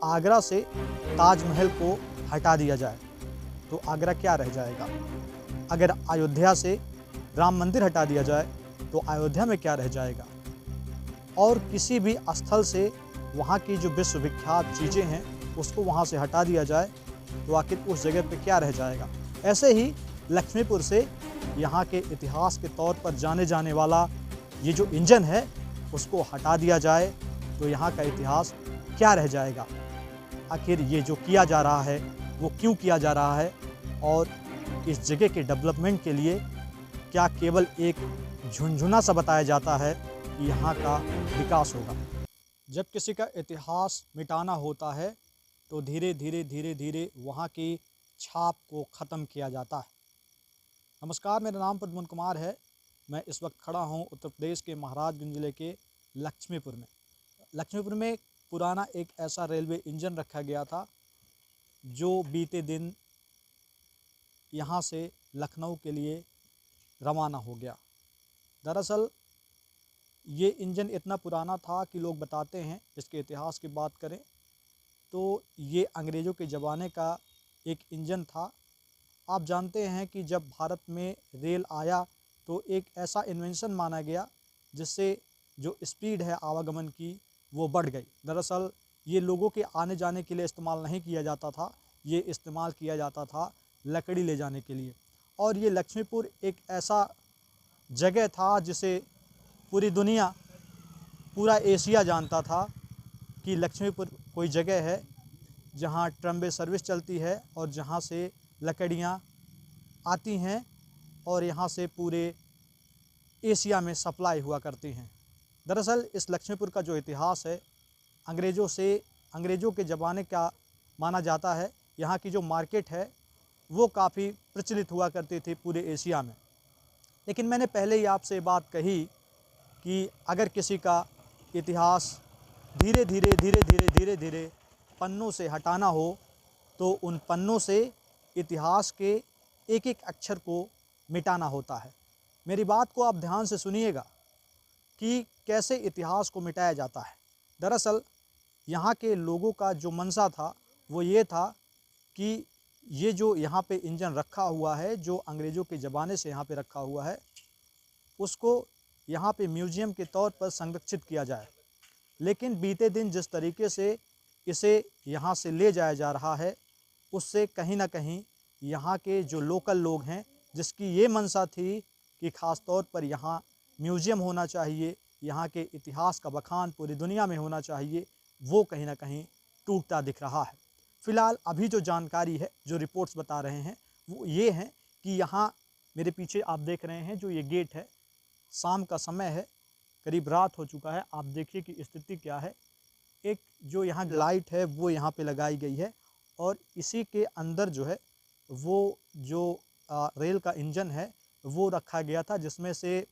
आगरा से ताजमहल को हटा दिया जाए तो आगरा क्या रह जाएगा? अगर अयोध्या से राम मंदिर हटा दिया जाए तो अयोध्या में क्या रह जाएगा? और किसी भी स्थल से वहाँ की जो विश्वविख्यात चीज़ें हैं उसको वहाँ से हटा दिया जाए तो आखिर उस जगह पे क्या रह जाएगा? ऐसे ही लक्ष्मीपुर से यहाँ के इतिहास के तौर पर जाने जाने वाला ये जो इंजन है उसको हटा दिया जाए तो यहाँ का इतिहास क्या रह जाएगा? आखिर ये जो किया जा रहा है वो क्यों किया जा रहा है और इस जगह के डेवलपमेंट के लिए क्या केवल एक झुनझुना सा बताया जाता है कि यहाँ का विकास होगा? जब किसी का इतिहास मिटाना होता है तो धीरे धीरे वहाँ की छाप को ख़त्म किया जाता है। नमस्कार, मेरा नाम प्रद्युम्न कुमार है। मैं इस वक्त खड़ा हूँ उत्तर प्रदेश के महाराजगंज जिले के लक्ष्मीपुर में। लक्ष्मीपुर में पुराना एक ऐसा रेलवे इंजन रखा गया था जो बीते दिन यहाँ से लखनऊ के लिए रवाना हो गया। दरअसल ये इंजन इतना पुराना था कि लोग बताते हैं, इसके इतिहास की बात करें तो ये अंग्रेज़ों के ज़माने का एक इंजन था। आप जानते हैं कि जब भारत में रेल आया तो एक ऐसा इन्वेंशन माना गया जिससे जो स्पीड है आवागमन की वो बढ़ गई। दरअसल ये लोगों के आने जाने के लिए इस्तेमाल नहीं किया जाता था, ये इस्तेमाल किया जाता था लकड़ी ले जाने के लिए। और ये लक्ष्मीपुर एक ऐसा जगह था जिसे पूरी दुनिया, पूरा एशिया जानता था कि लक्ष्मीपुर कोई जगह है जहाँ ट्रम्बे सर्विस चलती है और जहाँ से लकड़ियाँ आती हैं और यहाँ से पूरे एशिया में सप्लाई हुआ करती हैं। दरअसल इस लक्ष्मीपुर का जो इतिहास है अंग्रेज़ों के ज़माने का माना जाता है। यहाँ की जो मार्केट है वो काफ़ी प्रचलित हुआ करती थी पूरे एशिया में। लेकिन मैंने पहले ही आपसे बात कही कि अगर किसी का इतिहास धीरे धीरे पन्नों से हटाना हो तो उन पन्नों से इतिहास के एक एक अक्षर को मिटाना होता है। मेरी बात को आप ध्यान से सुनिएगा कि कैसे इतिहास को मिटाया जाता है। दरअसल यहाँ के लोगों का जो मंशा था वो ये था कि ये जो यहाँ पे इंजन रखा हुआ है, जो अंग्रेज़ों के ज़माने से यहाँ पे रखा हुआ है, उसको यहाँ पे म्यूज़ियम के तौर पर संरक्षित किया जाए। लेकिन बीते दिन जिस तरीके से इसे यहाँ से ले जाया जा रहा है उससे कहीं ना कहीं यहाँ के जो लोकल लोग हैं, जिसकी ये मंशा थी कि ख़ास तौर पर यहाँ म्यूज़ियम होना चाहिए, यहाँ के इतिहास का बखान पूरी दुनिया में होना चाहिए, वो कहीं ना कहीं टूटता दिख रहा है। फ़िलहाल अभी जो जानकारी है, जो रिपोर्ट्स बता रहे हैं वो ये हैं कि यहाँ मेरे पीछे आप देख रहे हैं जो ये गेट है, शाम का समय है, करीब रात हो चुका है। आप देखिए कि स्थिति क्या है। एक जो यहाँ लाइट है वो यहाँ पे लगाई गई है और इसी के अंदर जो है वो जो रेल का इंजन है वो रखा गया था, जिसमें से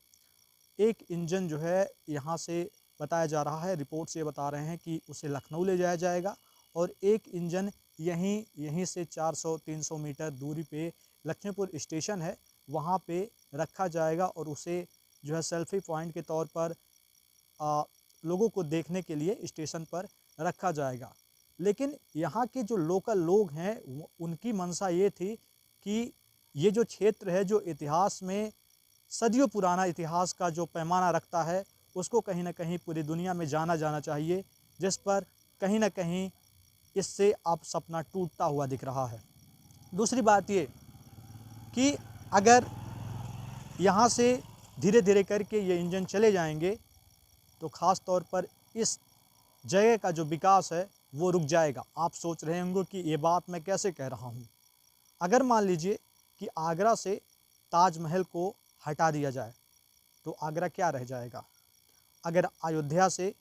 एक इंजन जो है यहाँ से बताया जा रहा है, रिपोर्ट से बता रहे हैं कि उसे लखनऊ ले जाया जाएगा और एक इंजन यहीं से 400-300 मीटर दूरी पे लक्ष्मीपुर स्टेशन है वहाँ पे रखा जाएगा और उसे जो है सेल्फी पॉइंट के तौर पर लोगों को देखने के लिए स्टेशन पर रखा जाएगा। लेकिन यहाँ के जो लोकल लोग हैं उनकी मंशा ये थी कि ये जो क्षेत्र है, जो इतिहास में सदियों पुराना इतिहास का जो पैमाना रखता है, उसको कहीं ना कहीं पूरी दुनिया में जाना जाना चाहिए, जिस पर कहीं ना कहीं इससे अब सपना टूटता हुआ दिख रहा है। दूसरी बात ये कि अगर यहाँ से धीरे धीरे करके ये इंजन चले जाएंगे तो ख़ास तौर पर इस जगह का जो विकास है वो रुक जाएगा। आप सोच रहे होंगे कि ये बात मैं कैसे कह रहा हूँ। अगर मान लीजिए कि आगरा से ताजमहल को हटा दिया जाए तो आगरा क्या रह जाएगा? अगर अयोध्या से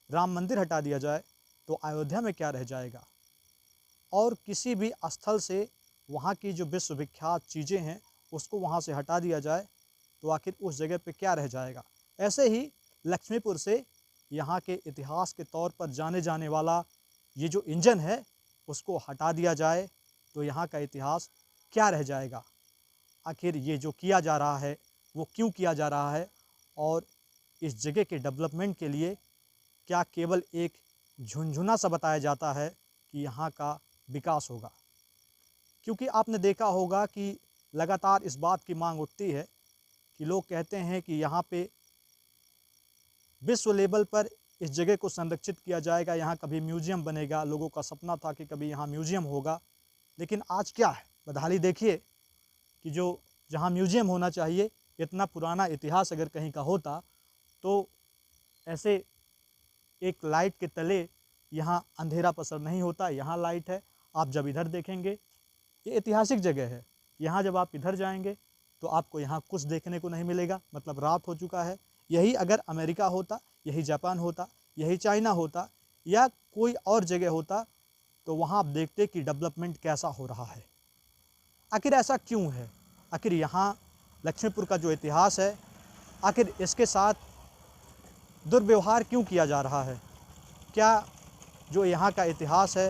राम मंदिर हटा दिया जाए तो अयोध्या में क्या रह जाएगा? और किसी भी स्थल से वहाँ की जो विश्वविख्यात चीज़ें हैं उसको वहाँ से हटा दिया जाए तो आखिर उस जगह पे क्या रह जाएगा? ऐसे ही लक्ष्मीपुर से यहाँ के इतिहास के तौर पर जाने जाने वाला ये जो इंजन है उसको हटा दिया जाए तो यहाँ का इतिहास क्या रह जाएगा? आखिर ये जो किया जा रहा है वो क्यों किया जा रहा है और इस जगह के डेवलपमेंट के लिए क्या केवल एक झुनझुना सा बताया जाता है कि यहाँ का विकास होगा। क्योंकि आपने देखा होगा कि लगातार इस बात की मांग उठती है कि लोग कहते हैं कि यहाँ पे विश्व लेवल पर इस जगह को संरक्षित किया जाएगा, यहाँ कभी म्यूज़ियम बनेगा। लोगों का सपना था कि कभी यहाँ म्यूज़ियम होगा, लेकिन आज क्या है, बदहाली देखिए कि जो जहाँ म्यूज़ियम होना चाहिए, इतना पुराना इतिहास अगर कहीं का होता तो ऐसे एक लाइट के तले यहाँ अंधेरा पसर नहीं होता। यहाँ लाइट है। आप जब इधर देखेंगे, ये ऐतिहासिक जगह है, यहाँ जब आप इधर जाएंगे तो आपको यहाँ कुछ देखने को नहीं मिलेगा, मतलब रात हो चुका है। यही अगर अमेरिका होता, यही जापान होता, यही चाइना होता या कोई और जगह होता तो वहाँ आप देखते कि डेवलपमेंट कैसा हो रहा है। आखिर ऐसा क्यों है? आखिर यहाँ लक्ष्मीपुर का जो इतिहास है, आखिर इसके साथ दुर्व्यवहार क्यों किया जा रहा है? क्या जो यहाँ का इतिहास है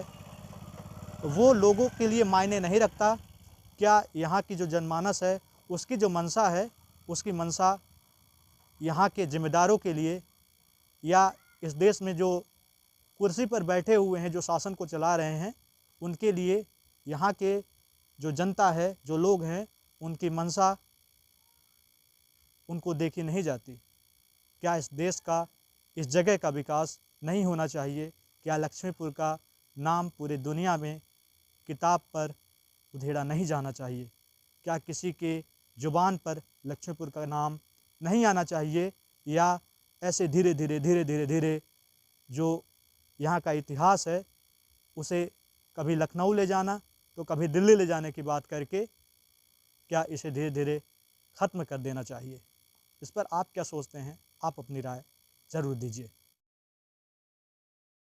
वो लोगों के लिए मायने नहीं रखता? क्या यहाँ की जो जनमानस है उसकी जो मंशा है, उसकी मंशा यहाँ के ज़िम्मेदारों के लिए या इस देश में जो कुर्सी पर बैठे हुए हैं, जो शासन को चला रहे हैं, उनके लिए यहाँ के जो जनता है, जो लोग हैं, उनकी मंशा उनको देखी नहीं जाती? क्या इस देश का, इस जगह का विकास नहीं होना चाहिए? क्या लक्ष्मीपुर का नाम पूरे दुनिया में किताब पर उधेड़ा नहीं जाना चाहिए? क्या किसी के ज़ुबान पर लक्ष्मीपुर का नाम नहीं आना चाहिए? या ऐसे धीरे धीरे जो यहाँ का इतिहास है उसे कभी लखनऊ ले जाना तो कभी दिल्ली ले जाने की बात करके क्या इसे धीरे धीरे ख़त्म कर देना चाहिए? इस पर आप क्या सोचते हैं? आप अपनी राय ज़रूर दीजिए।